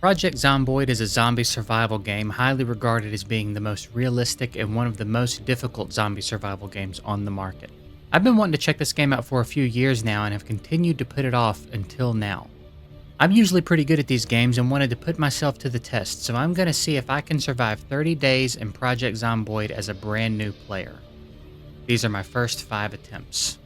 Project Zomboid is a zombie survival game highly regarded as being the most realistic and one of the most difficult zombie survival games on the market. I've been wanting to check this game out for a few years now and have continued to put it off until now. I'm usually pretty good at these games and wanted to put myself to the test, so I'm going to see if I can survive 30 days in Project Zomboid as a brand new player. These are my first 5 attempts.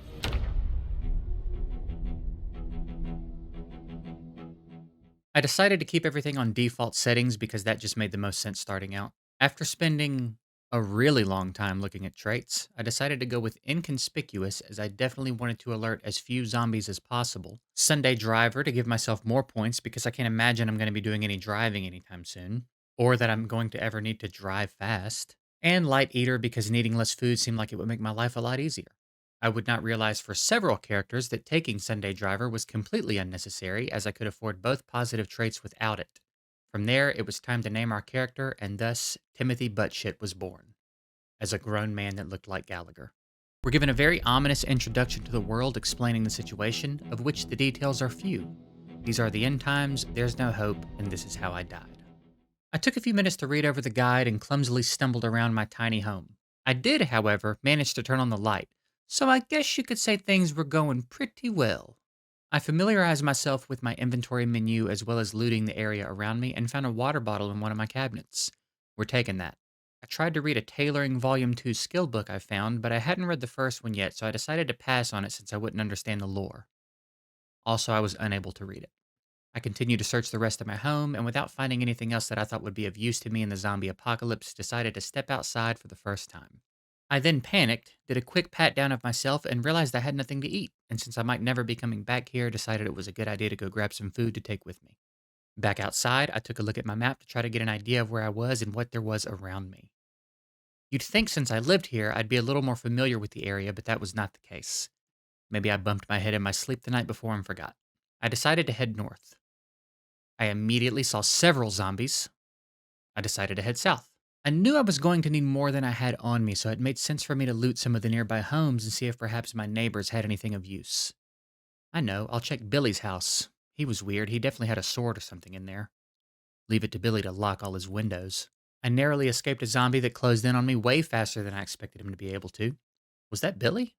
I decided to keep everything on default settings because that just made the most sense starting out. After spending a really long time looking at traits, I decided to go with inconspicuous as I definitely wanted to alert as few zombies as possible. Sunday driver to give myself more points because I can't imagine I'm going to be doing any driving anytime soon, or that I'm going to ever need to drive fast. And light eater because needing less food seemed like it would make my life a lot easier. I would not realize for several characters that taking Sunday Driver was completely unnecessary, as I could afford both positive traits without it. From there, it was time to name our character, and thus Timothy Buttshit was born, as a grown man that looked like Gallagher. We're given a very ominous introduction to the world explaining the situation, of which the details are few. These are the end times, there's no hope, and this is how I died. I took a few minutes to read over the guide and clumsily stumbled around my tiny home. I did, however, manage to turn on the light, so I guess you could say things were going pretty well. I familiarized myself with my inventory menu as well as looting the area around me and found a water bottle in one of my cabinets. We're taking that. I tried to read a Tailoring Volume 2 skill book I found, but I hadn't read the first one yet, so I decided to pass on it since I wouldn't understand the lore. Also, I was unable to read it. I continued to search the rest of my home, and without finding anything else that I thought would be of use to me in the zombie apocalypse, decided to step outside for the first time. I then panicked, did a quick pat down of myself, and realized I had nothing to eat, and since I might never be coming back here, decided it was a good idea to go grab some food to take with me. Back outside, I took a look at my map to try to get an idea of where I was and what there was around me. You'd think since I lived here, I'd be a little more familiar with the area, but that was not the case. Maybe I bumped my head in my sleep the night before and forgot. I decided to head north. I immediately saw several zombies. I decided to head south. I knew I was going to need more than I had on me, so it made sense for me to loot some of the nearby homes and see if perhaps my neighbors had anything of use. I know, I'll check Billy's house. He was weird, he definitely had a sword or something in there. Leave it to Billy to lock all his windows. I narrowly escaped a zombie that closed in on me way faster than I expected him to be able to. Was that Billy?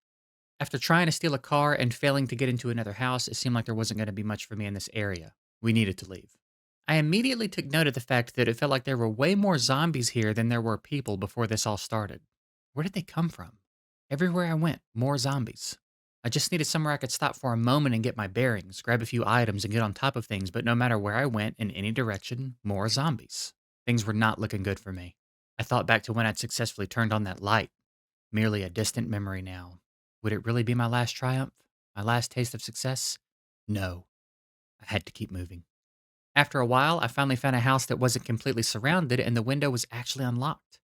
After trying to steal a car and failing to get into another house, it seemed like there wasn't going to be much for me in this area. We needed to leave. I immediately took note of the fact that it felt like there were way more zombies here than there were people before this all started. Where did they come from? Everywhere I went, more zombies. I just needed somewhere I could stop for a moment and get my bearings, grab a few items, and get on top of things, but no matter where I went, in any direction, more zombies. Things were not looking good for me. I thought back to when I'd successfully turned on that light. Merely a distant memory now. Would it really be my last triumph? My last taste of success? No. I had to keep moving. After a while, I finally found a house that wasn't completely surrounded and the window was actually unlocked.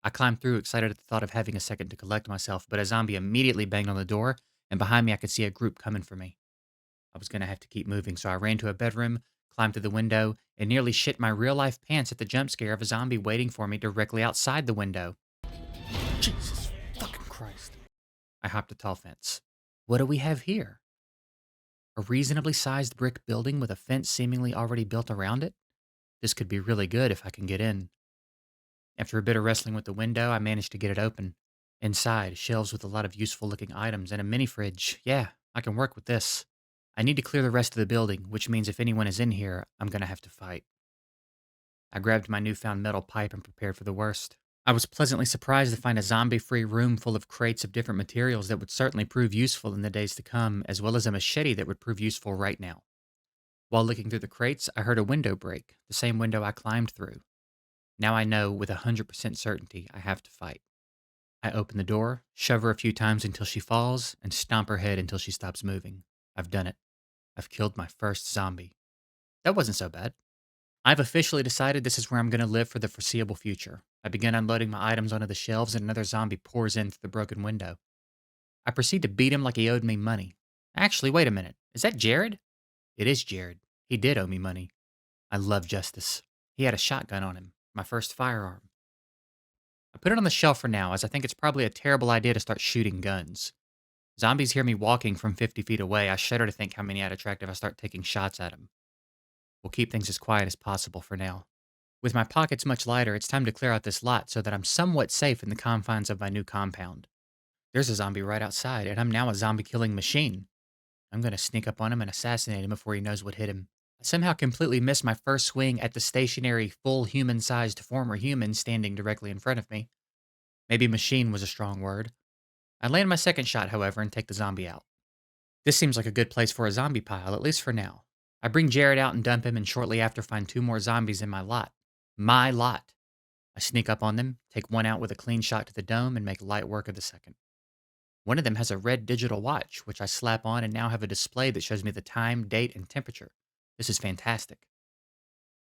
I climbed through, excited at the thought of having a second to collect myself, but a zombie immediately banged on the door, and behind me I could see a group coming for me. I was going to have to keep moving, so I ran to a bedroom, climbed through the window, and nearly shit my real life pants at the jump scare of a zombie waiting for me directly outside the window. Jesus fucking Christ. I hopped a tall fence. What do we have here? A reasonably sized brick building with a fence seemingly already built around it? This could be really good if I can get in. After a bit of wrestling with the window, I managed to get it open. Inside, shelves with a lot of useful looking items and a mini fridge. Yeah, I can work with this. I need to clear the rest of the building, which means if anyone is in here, I'm gonna have to fight. I grabbed my newfound metal pipe and prepared for the worst. I was pleasantly surprised to find a zombie-free room full of crates of different materials that would certainly prove useful in the days to come, as well as a machete that would prove useful right now. While looking through the crates, I heard a window break, the same window I climbed through. Now I know with 100% certainty I have to fight. I open the door, shove her a few times until she falls, and stomp her head until she stops moving. I've done it. I've killed my first zombie. That wasn't so bad. I've officially decided this is where I'm going to live for the foreseeable future. I begin unloading my items onto the shelves and another zombie pours in through the broken window. I proceed to beat him like he owed me money. Actually, wait a minute. Is that Jared? It is Jared. He did owe me money. I love justice. He had a shotgun on him, my first firearm. I put it on the shelf for now, as I think it's probably a terrible idea to start shooting guns. Zombies hear me walking from 50 feet away. I shudder to think how many I'd attract if I start taking shots at them. We'll keep things as quiet as possible for now. With my pockets much lighter, it's time to clear out this lot so that I'm somewhat safe in the confines of my new compound. There's a zombie right outside, and I'm now a zombie killing machine. I'm going to sneak up on him and assassinate him before he knows what hit him. I somehow completely missed my first swing at the stationary, full human sized former human standing directly in front of me. Maybe machine was a strong word. I land my second shot, however, and take the zombie out. This seems like a good place for a zombie pile, at least for now. I bring Jared out and dump him, and shortly after find two more zombies in my lot. My lot. I sneak up on them, take one out with a clean shot to the dome, and make light work of the second. One of them has a red digital watch, which I slap on and now have a display that shows me the time, date, and temperature. This is fantastic.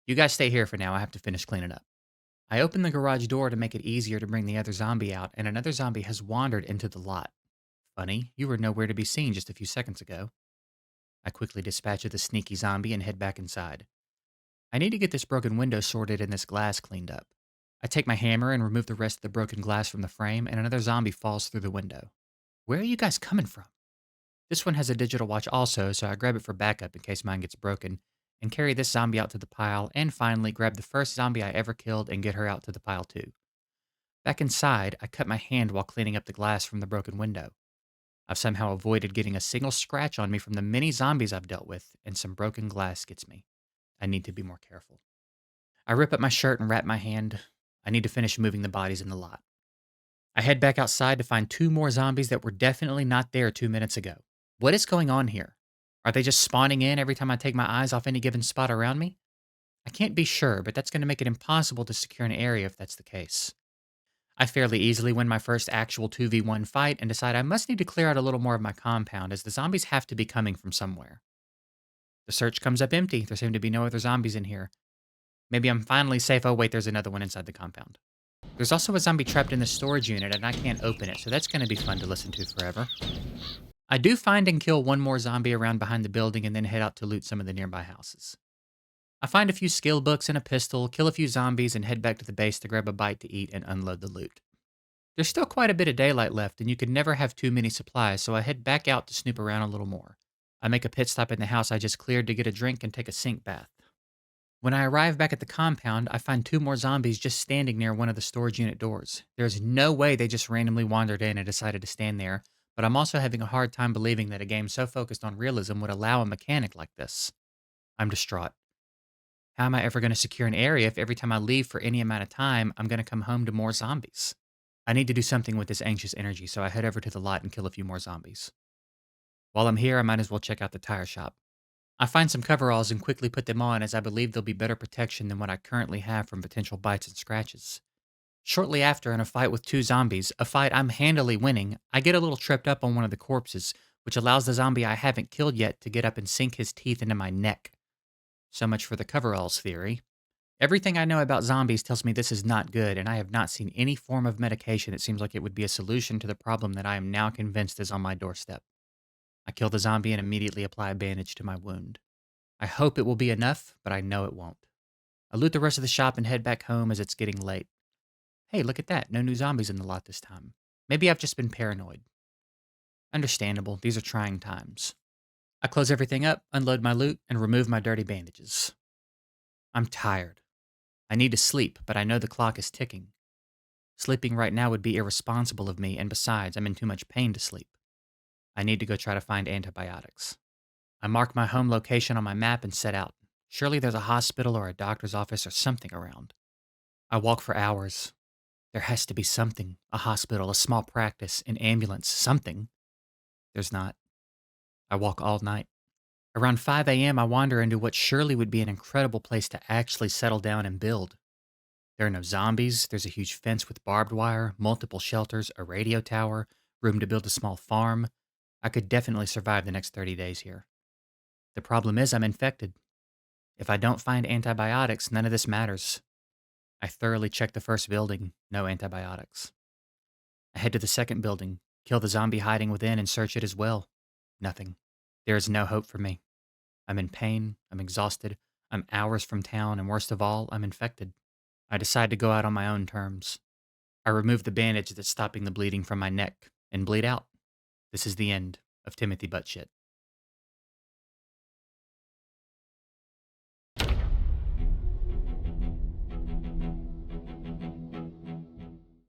You guys stay here for now. I have to finish cleaning up. I open the garage door to make it easier to bring the other zombie out, and another zombie has wandered into the lot. Funny, you were nowhere to be seen just a few seconds ago. I quickly dispatch of the sneaky zombie and head back inside. I need to get this broken window sorted and this glass cleaned up. I take my hammer and remove the rest of the broken glass from the frame, and another zombie falls through the window. Where are you guys coming from? This one has a digital watch also, so I grab it for backup in case mine gets broken, and carry this zombie out to the pile, and finally grab the first zombie I ever killed and get her out to the pile too. Back inside, I cut my hand while cleaning up the glass from the broken window. I've somehow avoided getting a single scratch on me from the many zombies I've dealt with, and some broken glass gets me. I need to be more careful. I rip up my shirt and wrap my hand. I need to finish moving the bodies in the lot. I head back outside to find two more zombies that were definitely not there 2 minutes ago. What is going on here? Are they just spawning in every time I take my eyes off any given spot around me? I can't be sure, but that's going to make it impossible to secure an area if that's the case. I fairly easily win my first actual 2v1 fight and decide I must need to clear out a little more of my compound as the zombies have to be coming from somewhere. The search comes up empty. There seem to be no other zombies in here. Maybe I'm finally safe. Oh, wait, there's another one inside the compound. There's also a zombie trapped in the storage unit, and I can't open it, so that's going to be fun to listen to forever. I do find and kill one more zombie around behind the building and then head out to loot some of the nearby houses. I find a few skill books and a pistol, kill a few zombies, and head back to the base to grab a bite to eat and unload the loot. There's still quite a bit of daylight left, and you can never have too many supplies, so I head back out to snoop around a little more. I make a pit stop in the house I just cleared to get a drink and take a sink bath. When I arrive back at the compound, I find two more zombies just standing near one of the storage unit doors. There's no way they just randomly wandered in and decided to stand there, but I'm also having a hard time believing that a game so focused on realism would allow a mechanic like this. I'm distraught. How am I ever going to secure an area if every time I leave for any amount of time, I'm going to come home to more zombies? I need to do something with this anxious energy, so I head over to the lot and kill a few more zombies. While I'm here, I might as well check out the tire shop. I find some coveralls and quickly put them on as I believe they'll be better protection than what I currently have from potential bites and scratches. Shortly after, in a fight with two zombies, a fight I'm handily winning, I get a little tripped up on one of the corpses, which allows the zombie I haven't killed yet to get up and sink his teeth into my neck. So much for the coveralls theory. Everything I know about zombies tells me this is not good, and I have not seen any form of medication that seems like it would be a solution to the problem that I am now convinced is on my doorstep. I kill the zombie and immediately apply a bandage to my wound. I hope it will be enough, but I know it won't. I loot the rest of the shop and head back home as it's getting late. Hey, look at that. No new zombies in the lot this time. Maybe I've just been paranoid. Understandable. These are trying times. I close everything up, unload my loot, and remove my dirty bandages. I'm tired. I need to sleep, but I know the clock is ticking. Sleeping right now would be irresponsible of me, and besides, I'm in too much pain to sleep. I need to go try to find antibiotics. I mark my home location on my map and set out. Surely there's a hospital or a doctor's office or something around. I walk for hours. There has to be something. A hospital, a small practice, an ambulance, something. There's not. I walk all night. Around 5 a.m., I wander into what surely would be an incredible place to actually settle down and build. There are no zombies, there's a huge fence with barbed wire, multiple shelters, a radio tower, room to build a small farm. I could definitely survive the next 30 days here. The problem is I'm infected. If I don't find antibiotics, none of this matters. I thoroughly check the first building, no antibiotics. I head to the second building, kill the zombie hiding within and search it as well. Nothing. There is no hope for me. I'm in pain, I'm exhausted, I'm hours from town, and worst of all, I'm infected. I decide to go out on my own terms. I remove the bandage that's stopping the bleeding from my neck and bleed out. This is the end of Timothy Buttshit.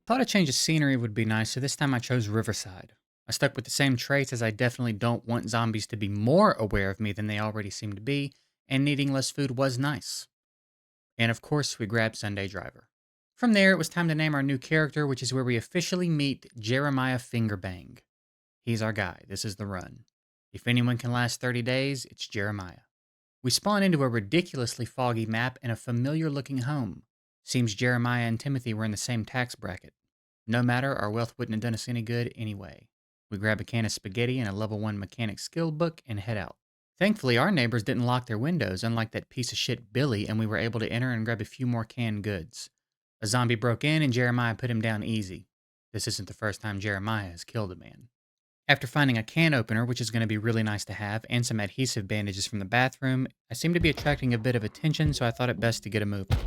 Thought a change of scenery would be nice, so this time I chose Riverside. I stuck with the same traits as I definitely don't want zombies to be more aware of me than they already seem to be, and needing less food was nice. And of course, we grabbed Sunday Driver. From there, it was time to name our new character, which is where we officially meet Jeremiah Fingerbang. He's our guy. This is the run. If anyone can last 30 days, it's Jeremiah. We spawn into a ridiculously foggy map and a familiar looking home. Seems Jeremiah and Timothy were in the same tax bracket. No matter, our wealth wouldn't have done us any good anyway. We grab a can of spaghetti and a level 1 mechanic skill book and head out. Thankfully, our neighbors didn't lock their windows, unlike that piece of shit Billy, and we were able to enter and grab a few more canned goods. A zombie broke in and Jeremiah put him down easy. This isn't the first time Jeremiah has killed a man. After finding a can opener, which is going to be really nice to have, and some adhesive bandages from the bathroom, I seem to be attracting a bit of attention, so I thought it best to get a move on.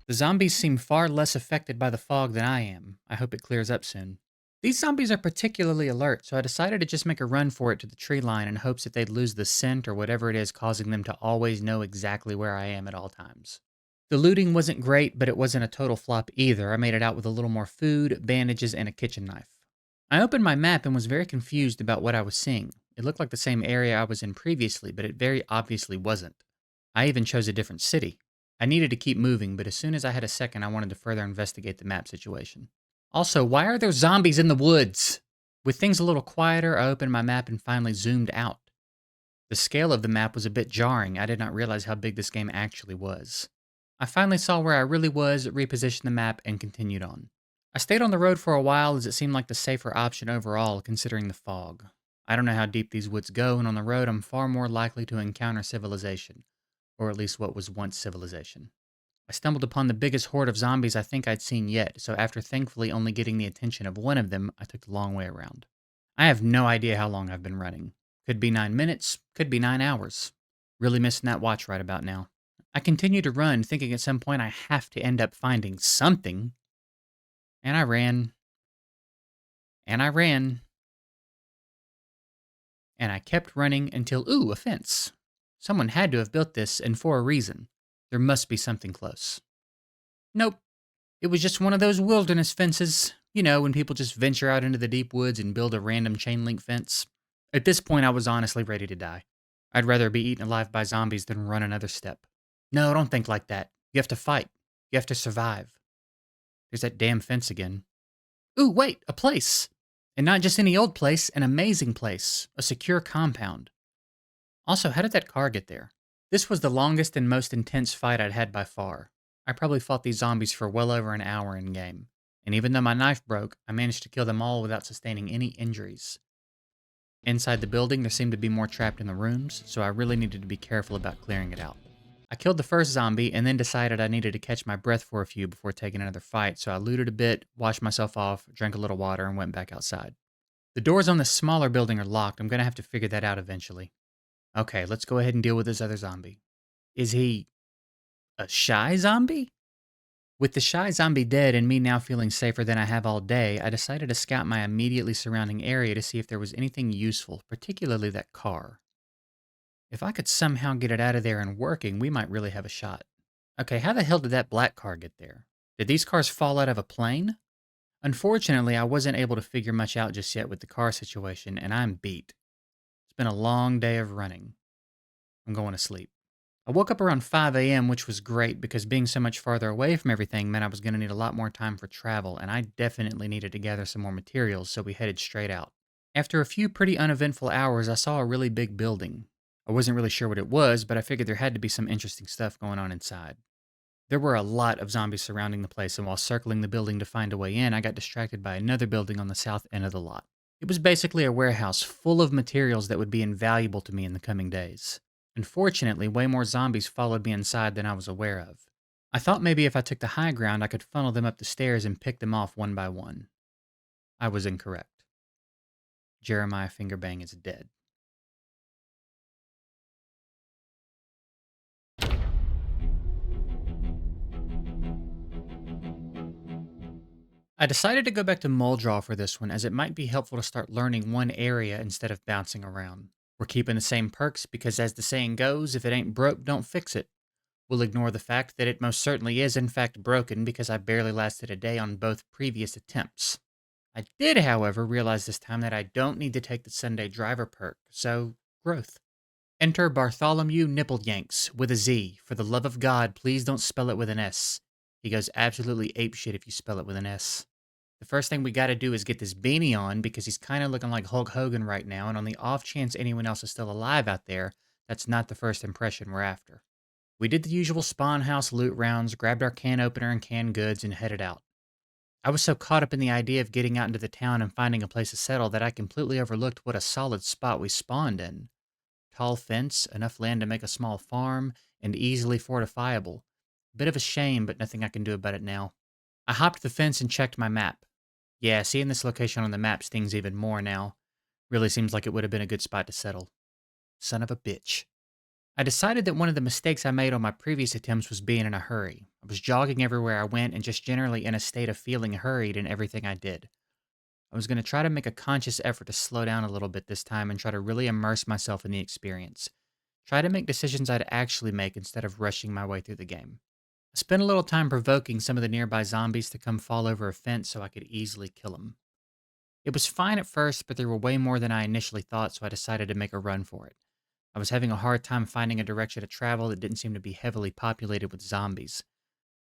The zombies seem far less affected by the fog than I am. I hope it clears up soon. These zombies are particularly alert, so I decided to just make a run for it to the tree line in hopes that they'd lose the scent or whatever it is causing them to always know exactly where I am at all times. The looting wasn't great, but it wasn't a total flop either. I made it out with a little more food, bandages, and a kitchen knife. I opened my map and was very confused about what I was seeing. It looked like the same area I was in previously, but it very obviously wasn't. I even chose a different city. I needed to keep moving, but as soon as I had a second, I wanted to further investigate the map situation. Also, why are there zombies in the woods? With things a little quieter, I opened my map and finally zoomed out. The scale of the map was a bit jarring. I did not realize how big this game actually was. I finally saw where I really was, repositioned the map, and continued on. I stayed on the road for a while as it seemed like the safer option overall, considering the fog. I don't know how deep these woods go, and on the road I'm far more likely to encounter civilization, or at least what was once civilization. I stumbled upon the biggest horde of zombies I think I'd seen yet, so after thankfully only getting the attention of one of them, I took the long way around. I have no idea how long I've been running. Could be 9 minutes, could be 9 hours. Really missing that watch right about now. I continue to run, thinking at some point I have to end up finding something. And I ran. And I ran. And I kept running until, ooh, a fence. Someone had to have built this, and for a reason. There must be something close. Nope. It was just one of those wilderness fences. You know, when people just venture out into the deep woods and build a random chain link fence. At this point, I was honestly ready to die. I'd rather be eaten alive by zombies than run another step. No, don't think like that. You have to fight. You have to survive. There's that damn fence again. Ooh, wait, a place. And not just any old place, an amazing place. A secure compound. Also, how did that car get there? This was the longest and most intense fight I'd had by far. I probably fought these zombies for well over an hour in game. And even though my knife broke, I managed to kill them all without sustaining any injuries. Inside the building, there seemed to be more trapped in the rooms, so I really needed to be careful about clearing it out. I killed the first zombie and then decided I needed to catch my breath for a few before taking another fight, so I looted a bit, washed myself off, drank a little water, and went back outside. The doors on this smaller building are locked. I'm going to have to figure that out eventually. Okay, let's go ahead and deal with this other zombie. Is he a shy zombie? With the shy zombie dead and me now feeling safer than I have all day, I decided to scout my immediately surrounding area to see if there was anything useful, particularly that car. If I could somehow get it out of there and working, we might really have a shot. Okay, how the hell did that black car get there? Did these cars fall out of a plane? Unfortunately, I wasn't able to figure much out just yet with the car situation, and I'm beat. It's been a long day of running. I'm going to sleep. I woke up around 5 a.m., which was great because being so much farther away from everything meant I was going to need a lot more time for travel, and I definitely needed to gather some more materials, so we headed straight out. After a few pretty uneventful hours, I saw a really big building. I wasn't really sure what it was, but I figured there had to be some interesting stuff going on inside. There were a lot of zombies surrounding the place, and while circling the building to find a way in, I got distracted by another building on the south end of the lot. It was basically a warehouse full of materials that would be invaluable to me in the coming days. Unfortunately, way more zombies followed me inside than I was aware of. I thought maybe if I took the high ground, I could funnel them up the stairs and pick them off one by one. I was incorrect. Jeremiah Fingerbang is dead. I decided to go back to Muldrow for this one, as it might be helpful to start learning one area instead of bouncing around. We're keeping the same perks because, as the saying goes, if it ain't broke, don't fix it. We'll ignore the fact that it most certainly is in fact broken because I barely lasted a day on both previous attempts. I did, however, realize this time that I don't need to take the Sunday driver perk, so growth. Enter Bartholomew Nippleyanks with a Z. For the love of God, please don't spell it with an S. He goes absolutely apeshit if you spell it with an S. The first thing we gotta do is get this beanie on because he's kind of looking like Hulk Hogan right now, and on the off chance anyone else is still alive out there, that's not the first impression we're after. We did the usual spawn house loot rounds, grabbed our can opener and canned goods, and headed out. I was so caught up in the idea of getting out into the town and finding a place to settle that I completely overlooked what a solid spot we spawned in. Tall fence, enough land to make a small farm, and easily fortifiable. Bit of a shame, but nothing I can do about it now. I hopped the fence and checked my map. Yeah, seeing this location on the map stings even more now. Really seems like it would have been a good spot to settle. Son of a bitch. I decided that one of the mistakes I made on my previous attempts was being in a hurry. I was jogging everywhere I went and just generally in a state of feeling hurried in everything I did. I was going to try to make a conscious effort to slow down a little bit this time and try to really immerse myself in the experience. Try to make decisions I'd actually make instead of rushing my way through the game. I spent a little time provoking some of the nearby zombies to come fall over a fence so I could easily kill them. It was fine at first, but there were way more than I initially thought, so I decided to make a run for it. I was having a hard time finding a direction to travel that didn't seem to be heavily populated with zombies.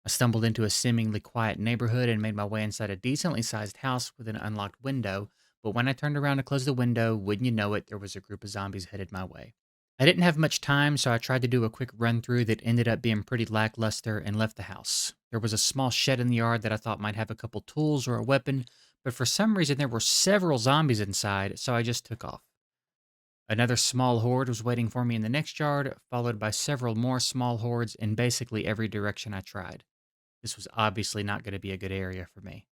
I stumbled into a seemingly quiet neighborhood and made my way inside a decently sized house with an unlocked window, but when I turned around to close the window, wouldn't you know it, there was a group of zombies headed my way. I didn't have much time, so I tried to do a quick run through that ended up being pretty lackluster and left the house. There was a small shed in the yard that I thought might have a couple tools or a weapon, but for some reason there were several zombies inside, so I just took off. Another small horde was waiting for me in the next yard, followed by several more small hordes in basically every direction I tried. This was obviously not going to be a good area for me.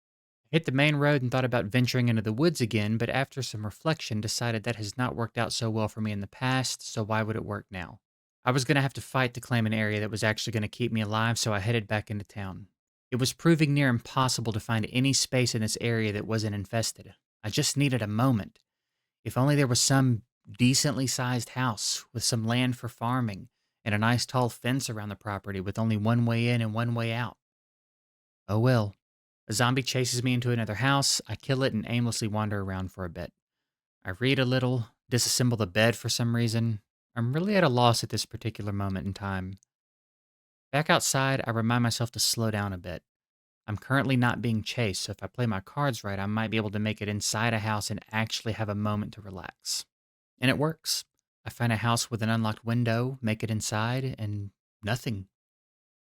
I hit the main road and thought about venturing into the woods again, but after some reflection decided that has not worked out so well for me in the past, so why would it work now? I was going to have to fight to claim an area that was actually going to keep me alive, so I headed back into town. It was proving near impossible to find any space in this area that wasn't infested. I just needed a moment. If only there was some decently sized house with some land for farming and a nice tall fence around the property with only one way in and one way out. Oh well. A zombie chases me into another house, I kill it and aimlessly wander around for a bit. I read a little, disassemble the bed for some reason. I'm really at a loss at this particular moment in time. Back outside, I remind myself to slow down a bit. I'm currently not being chased, so if I play my cards right, I might be able to make it inside a house and actually have a moment to relax. And it works. I find a house with an unlocked window, make it inside, and nothing.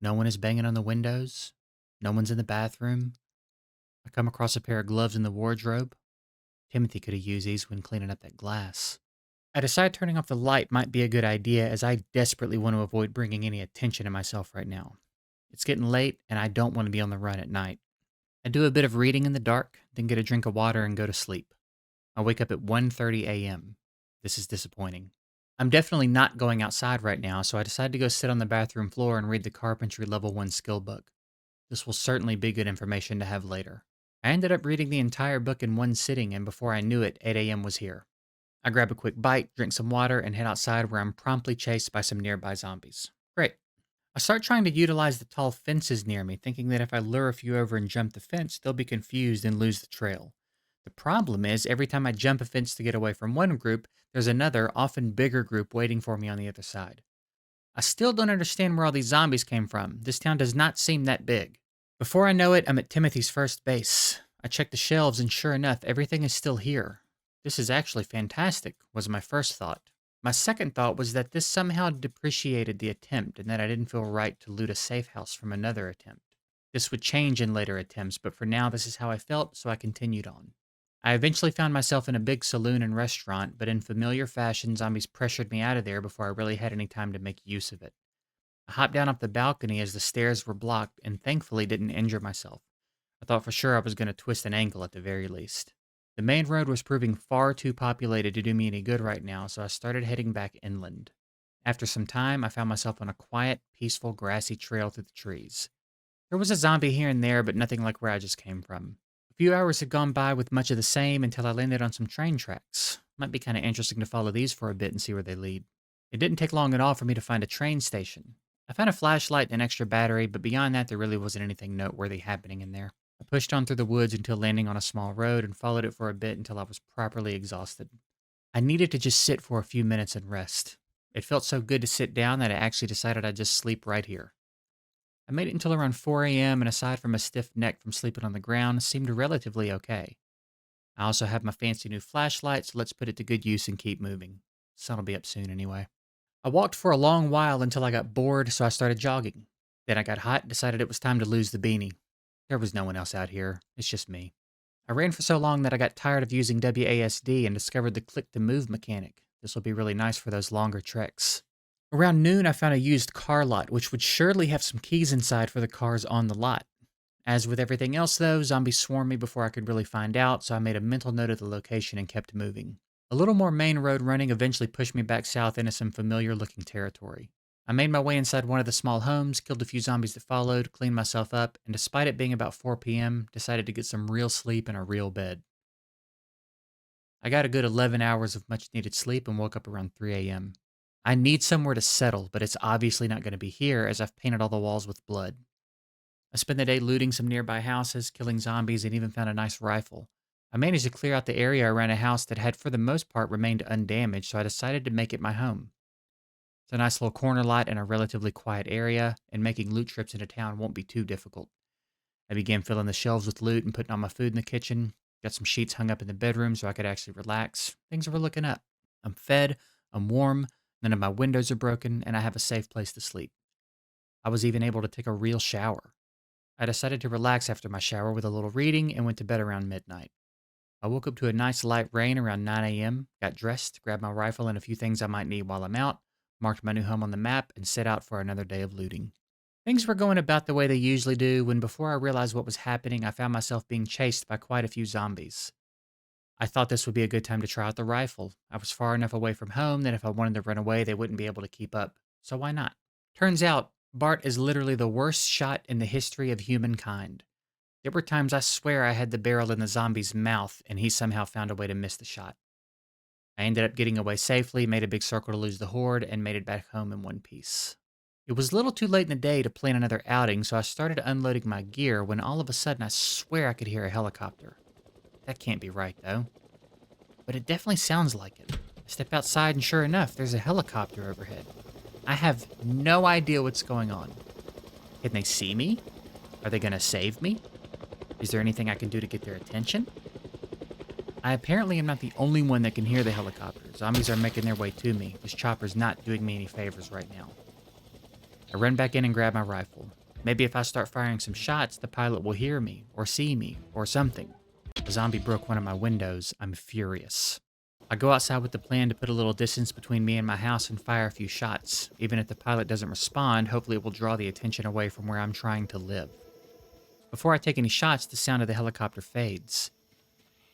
No one is banging on the windows. No one's in the bathroom. I come across a pair of gloves in the wardrobe. Timothy could have used these when cleaning up that glass. I decide turning off the light might be a good idea as I desperately want to avoid bringing any attention to myself right now. It's getting late and I don't want to be on the run at night. I do a bit of reading in the dark, then get a drink of water and go to sleep. I wake up at 1:30 a.m. This is disappointing. I'm definitely not going outside right now, so I decide to go sit on the bathroom floor and read the Carpentry Level 1 skill book. This will certainly be good information to have later. I ended up reading the entire book in one sitting, and before I knew it, 8 a.m. was here. I grab a quick bite, drink some water, and head outside where I'm promptly chased by some nearby zombies. Great. I start trying to utilize the tall fences near me, thinking that if I lure a few over and jump the fence, they'll be confused and lose the trail. The problem is, every time I jump a fence to get away from one group, there's another, often bigger group waiting for me on the other side. I still don't understand where all these zombies came from. This town does not seem that big. Before I know it, I'm at Timothy's first base. I check the shelves, and sure enough, everything is still here. This is actually fantastic, was my first thought. My second thought was that this somehow depreciated the attempt and that I didn't feel right to loot a safe house from another attempt. This would change in later attempts, but for now this is how I felt, so I continued on. I eventually found myself in a big saloon and restaurant, but in familiar fashion, zombies pressured me out of there before I really had any time to make use of it. I hopped down off the balcony as the stairs were blocked and thankfully didn't injure myself. I thought for sure I was going to twist an ankle at the very least. The main road was proving far too populated to do me any good right now, so I started heading back inland. After some time, I found myself on a quiet, peaceful, grassy trail through the trees. There was a zombie here and there, but nothing like where I just came from. A few hours had gone by with much of the same until I landed on some train tracks. Might be kind of interesting to follow these for a bit and see where they lead. It didn't take long at all for me to find a train station. I found a flashlight and an extra battery, but beyond that, there really wasn't anything noteworthy happening in there. I pushed on through the woods until landing on a small road and followed it for a bit until I was properly exhausted. I needed to just sit for a few minutes and rest. It felt so good to sit down that I actually decided I'd just sleep right here. I made it until around 4 a.m., and aside from a stiff neck from sleeping on the ground, seemed relatively okay. I also have my fancy new flashlight, so let's put it to good use and keep moving. Sun will be up soon anyway. I walked for a long while until I got bored, so I started jogging. Then I got hot and decided it was time to lose the beanie. There was no one else out here, it's just me. I ran for so long that I got tired of using WASD and discovered the click to move mechanic. This will be really nice for those longer treks. Around noon, I found a used car lot, which would surely have some keys inside for the cars on the lot. As with everything else, though, zombies swarmed me before I could really find out, so I made a mental note of the location and kept moving. A little more main road running eventually pushed me back south into some familiar looking territory. I made my way inside one of the small homes, killed a few zombies that followed, cleaned myself up, and despite it being about 4 p.m., decided to get some real sleep in a real bed. I got a good 11 hours of much needed sleep and woke up around 3 a.m. I need somewhere to settle, but it's obviously not going to be here as I've painted all the walls with blood. I spent the day looting some nearby houses, killing zombies, and even found a nice rifle. I managed to clear out the area around a house that had, for the most part, remained undamaged, so I decided to make it my home. It's a nice little corner lot in a relatively quiet area, and making loot trips into town won't be too difficult. I began filling the shelves with loot and putting all my food in the kitchen. Got some sheets hung up in the bedroom so I could actually relax. Things were looking up. I'm fed, I'm warm, none of my windows are broken, and I have a safe place to sleep. I was even able to take a real shower. I decided to relax after my shower with a little reading and went to bed around midnight. I woke up to a nice light rain around 9 a.m., got dressed, grabbed my rifle and a few things I might need while I'm out, marked my new home on the map, and set out for another day of looting. Things were going about the way they usually do when, before I realized what was happening, I found myself being chased by quite a few zombies. I thought this would be a good time to try out the rifle. I was far enough away from home that if I wanted to run away, they wouldn't be able to keep up. So why not? Turns out, Bart is literally the worst shot in the history of humankind. There were times I swear I had the barrel in the zombie's mouth, and he somehow found a way to miss the shot. I ended up getting away safely, made a big circle to lose the horde, and made it back home in one piece. It was a little too late in the day to plan another outing, so I started unloading my gear when all of a sudden I swear I could hear a helicopter. That can't be right, though. But it definitely sounds like it. I step outside, and sure enough, there's a helicopter overhead. I have no idea what's going on. Can they see me? Are they going to save me? Is there anything I can do to get their attention? I apparently am not the only one that can hear the helicopter. Zombies are making their way to me. This chopper's not doing me any favors right now. I run back in and grab my rifle. Maybe if I start firing some shots, the pilot will hear me, or see me, or something. A zombie broke one of my windows. I'm furious. I go outside with the plan to put a little distance between me and my house and fire a few shots. Even if the pilot doesn't respond, hopefully it will draw the attention away from where I'm trying to live. Before I take any shots, the sound of the helicopter fades.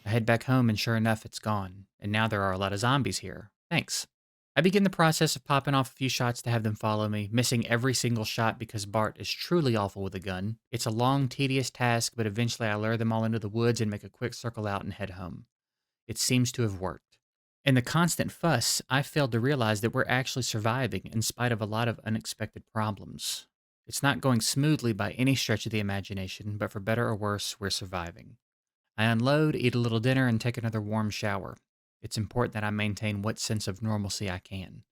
I head back home and sure enough, it's gone. And now there are a lot of zombies here. Thanks. I begin the process of popping off a few shots to have them follow me, missing every single shot because Bart is truly awful with a gun. It's a long, tedious task, but eventually I lure them all into the woods and make a quick circle out and head home. It seems to have worked. In the constant fuss, I failed to realize that we're actually surviving in spite of a lot of unexpected problems. It's not going smoothly by any stretch of the imagination, but for better or worse, we're surviving. I unload, eat a little dinner, and take another warm shower. It's important that I maintain what sense of normalcy I can.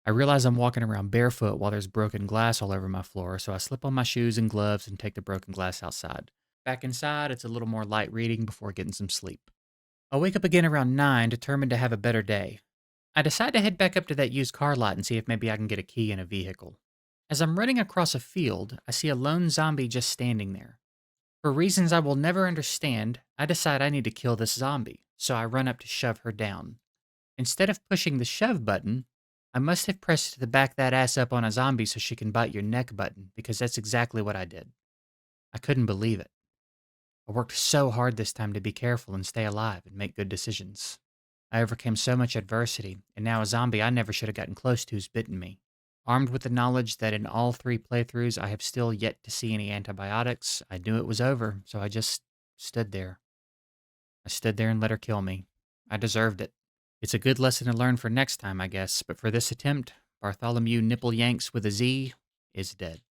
I realize I'm walking around barefoot while there's broken glass all over my floor, so I slip on my shoes and gloves and take the broken glass outside. Back inside, it's a little more light reading before getting some sleep. I wake up again around 9, determined to have a better day. I decide to head back up to that used car lot and see if maybe I can get a key in a vehicle. As I'm running across a field, I see a lone zombie just standing there. For reasons I will never understand, I decide I need to kill this zombie, so I run up to shove her down. Instead of pushing the shove button, I must have pressed the back that ass up on a zombie so she can bite your neck button, because that's exactly what I did. I couldn't believe it. I worked so hard this time to be careful and stay alive and make good decisions. I overcame so much adversity, and now a zombie I never should have gotten close to's bitten me. Armed with the knowledge that in all 3 playthroughs I have still yet to see any antibiotics, I knew it was over, so I just stood there. I stood there and let her kill me. I deserved it. It's a good lesson to learn for next time, I guess, but for this attempt, Bartholomew Nipple Yanks with a Z, is dead.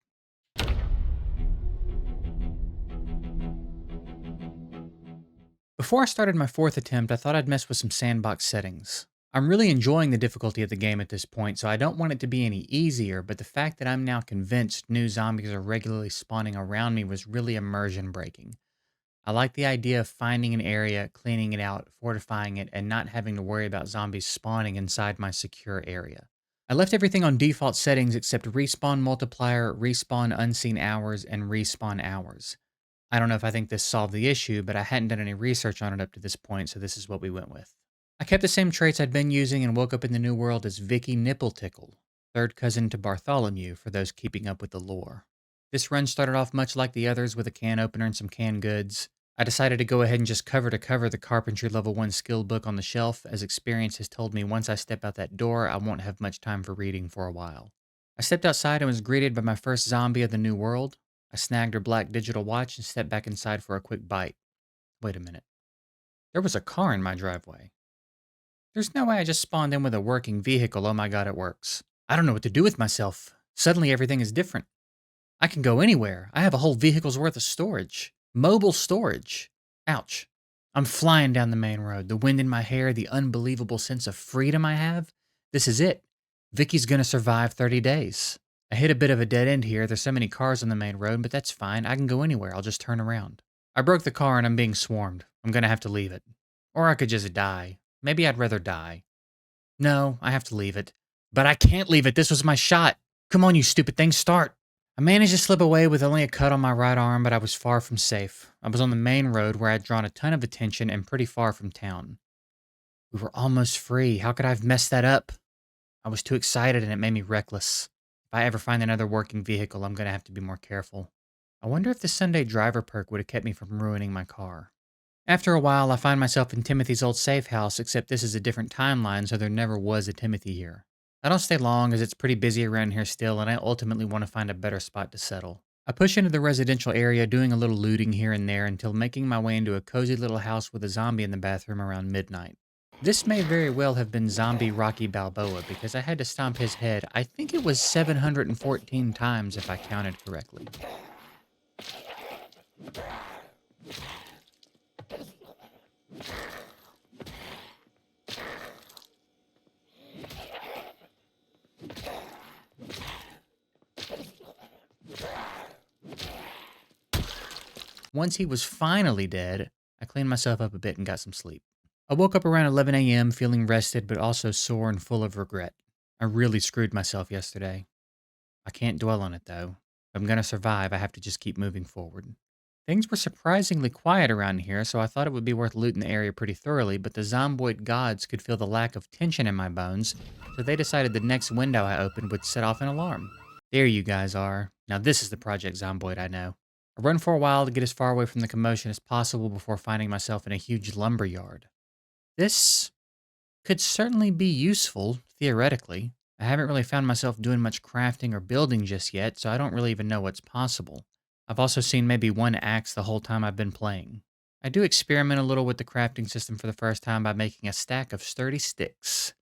Before I started my fourth attempt, I thought I'd mess with some sandbox settings. I'm really enjoying the difficulty of the game at this point, so I don't want it to be any easier, but the fact that I'm now convinced new zombies are regularly spawning around me was really immersion breaking. I like the idea of finding an area, cleaning it out, fortifying it, and not having to worry about zombies spawning inside my secure area. I left everything on default settings except respawn multiplier, respawn unseen hours, and respawn hours. I don't know if I think this solved the issue, but I hadn't done any research on it up to this point, so this is what we went with. I kept the same traits I'd been using and woke up in the new world as Vicky Nippletickle, third cousin to Bartholomew for those keeping up with the lore. This run started off much like the others with a can opener and some canned goods. I decided to go ahead and just cover to cover the Carpentry Level 1 skill book on the shelf, as experience has told me once I step out that door, I won't have much time for reading for a while. I stepped outside and was greeted by my first zombie of the new world. I snagged her black digital watch and stepped back inside for a quick bite. Wait a minute. There was a car in my driveway. There's no way I just spawned in with a working vehicle. Oh my god, it works. I don't know what to do with myself. Suddenly everything is different. I can go anywhere. I have a whole vehicle's worth of storage. Mobile storage. Ouch. I'm flying down the main road, the wind in my hair, the unbelievable sense of freedom I have. This is it. Vicky's gonna survive 30 days. I hit a bit of a dead end here. There's so many cars on the main road, but that's fine. I can go anywhere. I'll just turn around. I broke the car and I'm being swarmed. I'm gonna have to leave it. Or I could just die. Maybe I'd rather die. No, I have to leave it. But I can't leave it. This was my shot. Come on, you stupid thing, start. I managed to slip away with only a cut on my right arm, but I was far from safe. I was on the main road where I'd drawn a ton of attention and pretty far from town. We were almost free. How could I have messed that up? I was too excited and it made me reckless. If I ever find another working vehicle, I'm going to have to be more careful. I wonder if the Sunday driver perk would have kept me from ruining my car. After a while, I find myself in Timothy's old safe house, except this is a different timeline, so there never was a Timothy here. I don't stay long as it's pretty busy around here still, and I ultimately want to find a better spot to settle. I push into the residential area, doing a little looting here and there until making my way into a cozy little house with a zombie in the bathroom around midnight. This may very well have been Zombie Rocky Balboa because I had to stomp his head. I think it was 714 times if I counted correctly. Once he was finally dead, I cleaned myself up a bit and got some sleep. I woke up around 11 a.m. feeling rested but also sore and full of regret. I really screwed myself yesterday. I can't dwell on it though. If I'm gonna survive, I have to just keep moving forward. Things were surprisingly quiet around here, so I thought it would be worth looting the area pretty thoroughly, but the Zomboid gods could feel the lack of tension in my bones, so they decided the next window I opened would set off an alarm. There you guys are. Now this is the Project Zomboid I know. I run for a while to get as far away from the commotion as possible before finding myself in a huge lumber yard. This could certainly be useful, theoretically. I haven't really found myself doing much crafting or building just yet, so I don't really even know what's possible. I've also seen maybe one axe the whole time I've been playing. I do experiment a little with the crafting system for the first time by making a stack of sturdy sticks.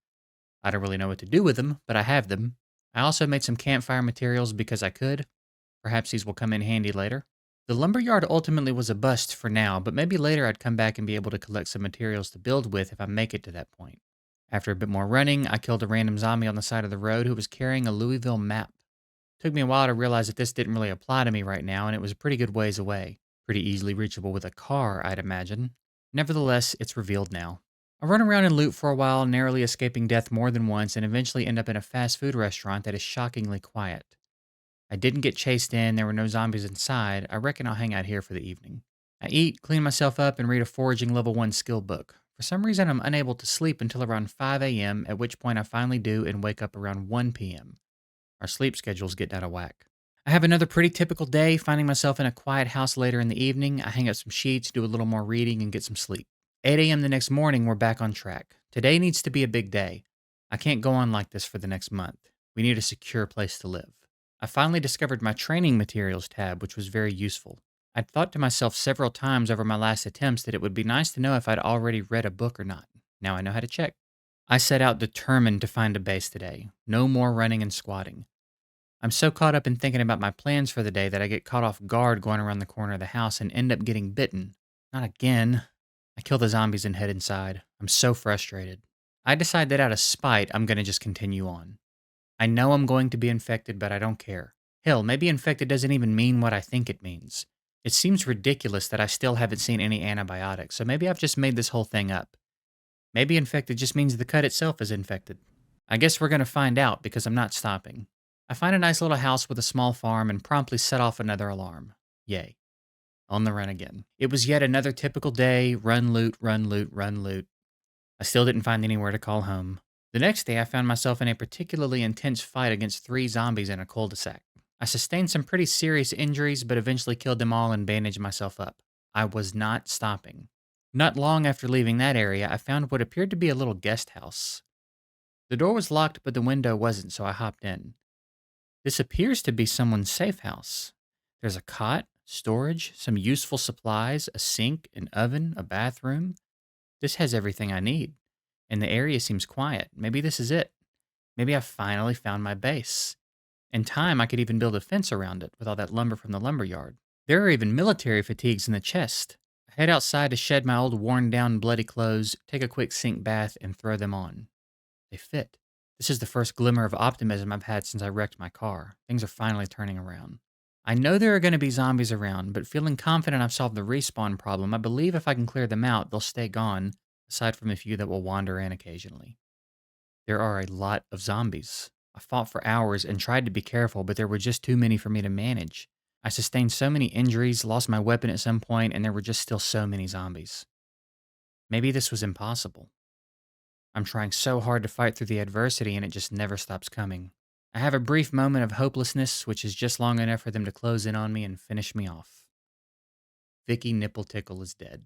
I don't really know what to do with them, but I have them. I also made some campfire materials because I could. Perhaps these will come in handy later. The lumberyard ultimately was a bust for now, but maybe later I'd come back and be able to collect some materials to build with if I make it to that point. After a bit more running, I killed a random zombie on the side of the road who was carrying a Louisville map. Took me a while to realize that this didn't really apply to me right now, and it was a pretty good ways away. Pretty easily reachable with a car, I'd imagine. Nevertheless, it's revealed now. I run around and loot for a while, narrowly escaping death more than once, and eventually end up in a fast food restaurant that is shockingly quiet. I didn't get chased in, there were no zombies inside. I reckon I'll hang out here for the evening. I eat, clean myself up, and read a foraging level 1 skill book. For some reason, I'm unable to sleep until around 5 a.m., at which point I finally do and wake up around 1 p.m. Our sleep schedule's getting out of whack. I have another pretty typical day, finding myself in a quiet house later in the evening. I hang up some sheets, do a little more reading, and get some sleep. 8 a.m. the next morning, we're back on track. Today needs to be a big day. I can't go on like this for the next month. We need a secure place to live. I finally discovered my training materials tab, which was very useful. I'd thought to myself several times over my last attempts that it would be nice to know if I'd already read a book or not. Now I know how to check. I set out determined to find a base today. No more running and squatting. I'm so caught up in thinking about my plans for the day that I get caught off guard going around the corner of the house and end up getting bitten. Not again. I kill the zombies and head inside. I'm so frustrated. I decide that out of spite, I'm going to just continue on. I know I'm going to be infected, but I don't care. Hell, maybe infected doesn't even mean what I think it means. It seems ridiculous that I still haven't seen any antibiotics, so maybe I've just made this whole thing up. Maybe infected just means the cut itself is infected. I guess we're going to find out because I'm not stopping. I find a nice little house with a small farm and promptly set off another alarm. Yay. On the run again. It was yet another typical day, run, loot, run, loot, run, loot. I still didn't find anywhere to call home. The next day, I found myself in a particularly intense fight against 3 zombies in a cul-de-sac. I sustained some pretty serious injuries, but eventually killed them all and bandaged myself up. I was not stopping. Not long after leaving that area, I found what appeared to be a little guest house. The door was locked, but the window wasn't, so I hopped in. This appears to be someone's safe house. There's a cot, storage, some useful supplies, a sink, an oven, a bathroom. This has everything I need. And the area seems quiet. Maybe this is it. Maybe I finally found my base. In time, I could even build a fence around it with all that lumber from the lumber yard. There are even military fatigues in the chest. I head outside to shed my old worn down bloody clothes, take a quick sink bath, and throw them on. They fit. This is the first glimmer of optimism I've had since I wrecked my car. Things are finally turning around. I know there are going to be zombies around, but feeling confident I've solved the respawn problem, I believe if I can clear them out, they'll stay gone, aside from a few that will wander in occasionally. There are a lot of zombies. I fought for hours and tried to be careful, but there were just too many for me to manage. I sustained so many injuries, lost my weapon at some point, and there were just still so many zombies. Maybe this was impossible. I'm trying so hard to fight through the adversity and it just never stops coming. I have a brief moment of hopelessness, which is just long enough for them to close in on me and finish me off. Vicky Nipple Tickle is dead.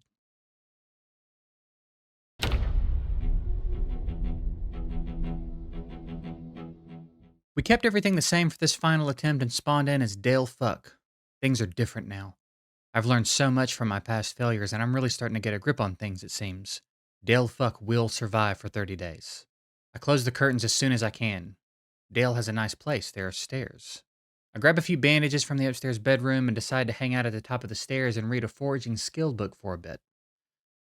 We kept everything the same for this final attempt and spawned in as Dale Fuck. Things are different now. I've learned so much from my past failures and I'm really starting to get a grip on things, it seems. Dale Fuck will survive for 30 days. I close the curtains as soon as I can. Dale has a nice place. There are stairs. I grab a few bandages from the upstairs bedroom and decide to hang out at the top of the stairs and read a foraging skill book for a bit.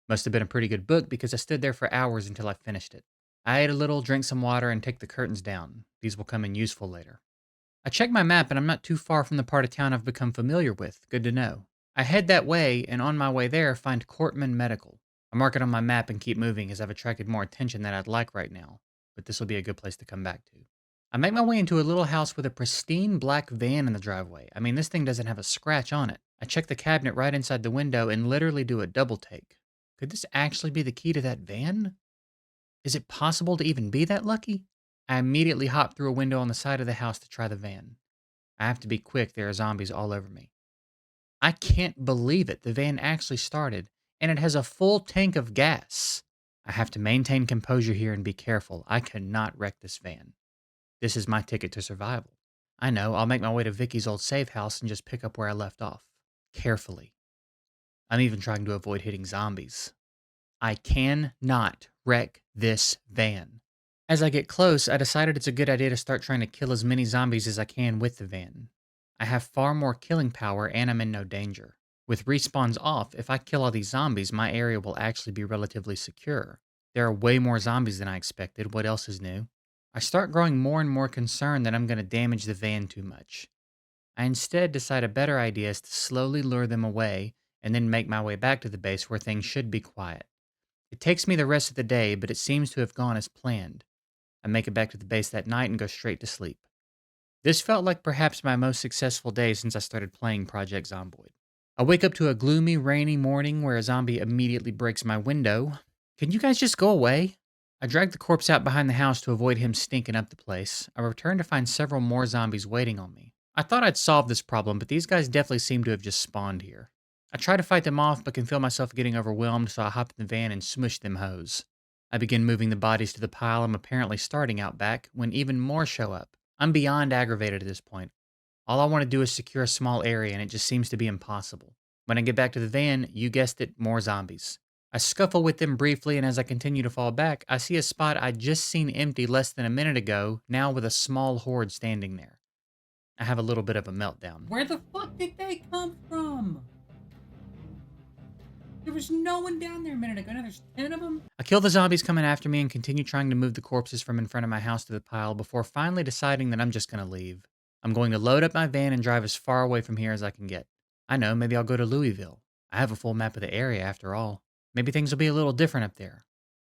Must have been a pretty good book because I stood there for hours until I finished it. I ate a little, drank some water, and take the curtains down. These will come in useful later. I check my map and I'm not too far from the part of town I've become familiar with. Good to know. I head that way and on my way there find Cortman Medical. I mark it on my map and keep moving as I've attracted more attention than I'd like right now, but this will be a good place to come back to. I make my way into a little house with a pristine black van in the driveway. I mean, this thing doesn't have a scratch on it. I check the cabinet right inside the window and literally do a double take. Could this actually be the key to that van? Is it possible to even be that lucky? I immediately hop through a window on the side of the house to try the van. I have to be quick, there are zombies all over me. I can't believe it. The van actually started, and it has a full tank of gas. I have to maintain composure here and be careful. I cannot wreck this van. This is my ticket to survival. I know, I'll make my way to Vicky's old safe house and just pick up where I left off. Carefully. I'm even trying to avoid hitting zombies. I cannot wreck this van. As I get close, I decided it's a good idea to start trying to kill as many zombies as I can with the van. I have far more killing power and I'm in no danger. With respawns off, if I kill all these zombies, my area will actually be relatively secure. There are way more zombies than I expected. What else is new? I start growing more and more concerned that I'm going to damage the van too much. I instead decide a better idea is to slowly lure them away and then make my way back to the base where things should be quiet. It takes me the rest of the day, but it seems to have gone as planned. I make it back to the base that night and go straight to sleep. This felt like perhaps my most successful day since I started playing Project Zomboid. I wake up to a gloomy, rainy morning where a zombie immediately breaks my window. Can you guys just go away? I drag the corpse out behind the house to avoid him stinking up the place. I return to find several more zombies waiting on me. I thought I'd solved this problem, but these guys definitely seem to have just spawned here. I try to fight them off, but can feel myself getting overwhelmed, so I hop in the van and smush them hoes. I begin moving the bodies to the pile I'm apparently starting out back, when even more show up. I'm beyond aggravated at this point. All I want to do is secure a small area, and it just seems to be impossible. When I get back to the van, you guessed it, more zombies. I scuffle with them briefly, and as I continue to fall back, I see a spot I'd just seen empty less than a minute ago, now with a small horde standing there. I have a little bit of a meltdown. Where the fuck did they come from? There was no one down there a minute ago. Now there's 10 of them. I kill the zombies coming after me and continue trying to move the corpses from in front of my house to the pile before finally deciding that I'm just going to leave. I'm going to load up my van and drive as far away from here as I can get. I know, maybe I'll go to Louisville. I have a full map of the area after all. Maybe things will be a little different up there.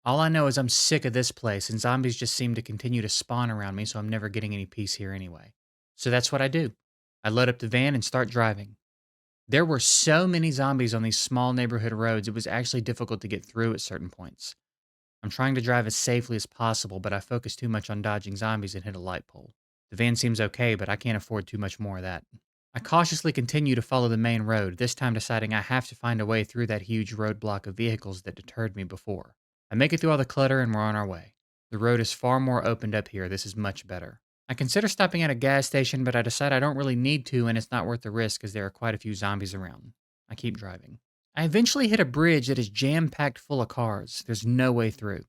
All I know is I'm sick of this place and zombies just seem to continue to spawn around me, so I'm never getting any peace here anyway. So that's what I do. I load up the van and start driving. There were so many zombies on these small neighborhood roads, it was actually difficult to get through at certain points. I'm trying to drive as safely as possible, but I focus too much on dodging zombies and hit a light pole. The van seems okay, but I can't afford too much more of that. I cautiously continue to follow the main road, this time deciding I have to find a way through that huge roadblock of vehicles that deterred me before. I make it through all the clutter and we're on our way. The road is far more opened up here, this is much better. I consider stopping at a gas station, but I decide I don't really need to and it's not worth the risk as there are quite a few zombies around. I keep driving. I eventually hit a bridge that is jam-packed full of cars. There's no way through.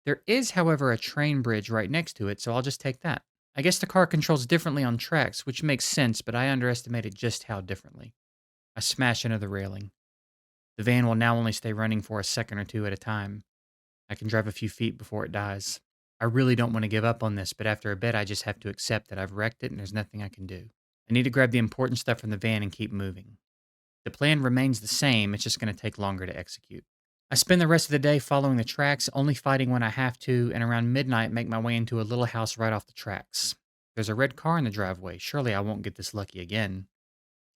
There is, however, a train bridge right next to it, so I'll just take that. I guess the car controls differently on tracks, which makes sense, but I underestimated just how differently. I smash into the railing. The van will now only stay running for a second or two at a time. I can drive a few feet before it dies. I really don't want to give up on this, but after a bit, I just have to accept that I've wrecked it and there's nothing I can do. I need to grab the important stuff from the van and keep moving. The plan remains the same, it's just going to take longer to execute. I spend the rest of the day following the tracks, only fighting when I have to, and around midnight make my way into a little house right off the tracks. There's a red car in the driveway. Surely I won't get this lucky again.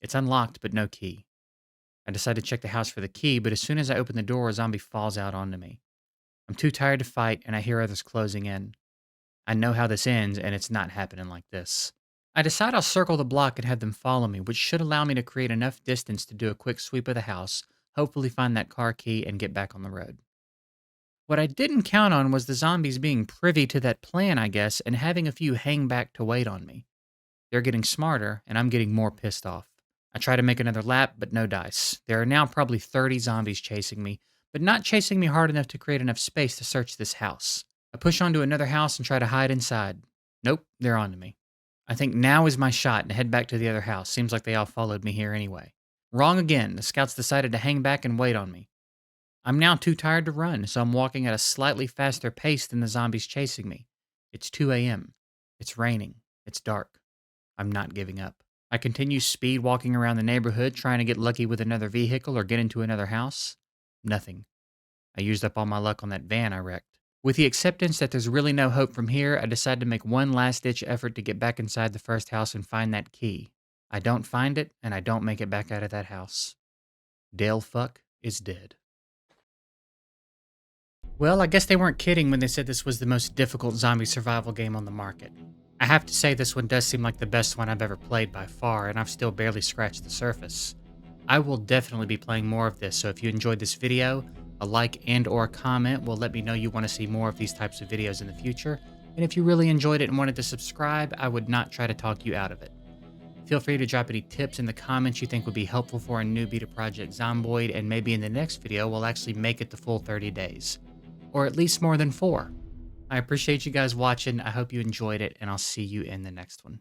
It's unlocked, but no key. I decide to check the house for the key, but as soon as I open the door, a zombie falls out onto me. I'm too tired to fight, and I hear others closing in. I know how this ends, and it's not happening like this. I decide I'll circle the block and have them follow me, which should allow me to create enough distance to do a quick sweep of the house, hopefully find that car key, and get back on the road. What I didn't count on was the zombies being privy to that plan, I guess, and having a few hang back to wait on me. They're getting smarter, and I'm getting more pissed off. I try to make another lap, but no dice. There are now probably 30 zombies chasing me, but not chasing me hard enough to create enough space to search this house. I push onto another house and try to hide inside. Nope, they're onto me. I think now is my shot and head back to the other house. Seems like they all followed me here anyway. Wrong again. The scouts decided to hang back and wait on me. I'm now too tired to run, so I'm walking at a slightly faster pace than the zombies chasing me. It's 2 a.m. It's raining. It's dark. I'm not giving up. I continue speed walking around the neighborhood, trying to get lucky with another vehicle or get into another house. Nothing. I used up all my luck on that van I wrecked. With the acceptance that there's really no hope from here, I decide to make one last-ditch effort to get back inside the first house and find that key. I don't find it, and I don't make it back out of that house. Dale Fuck is dead. Well, I guess they weren't kidding when they said this was the most difficult zombie survival game on the market. I have to say this one does seem like the best one I've ever played by far, and I've still barely scratched the surface. I will definitely be playing more of this, so if you enjoyed this video, a like and or a comment will let me know you want to see more of these types of videos in the future, and if you really enjoyed it and wanted to subscribe, I would not try to talk you out of it. Feel free to drop any tips in the comments you think would be helpful for a newbie to Project Zomboid, and maybe in the next video we'll actually make it the full 30 days. Or at least more than 4. I appreciate you guys watching, I hope you enjoyed it, and I'll see you in the next one.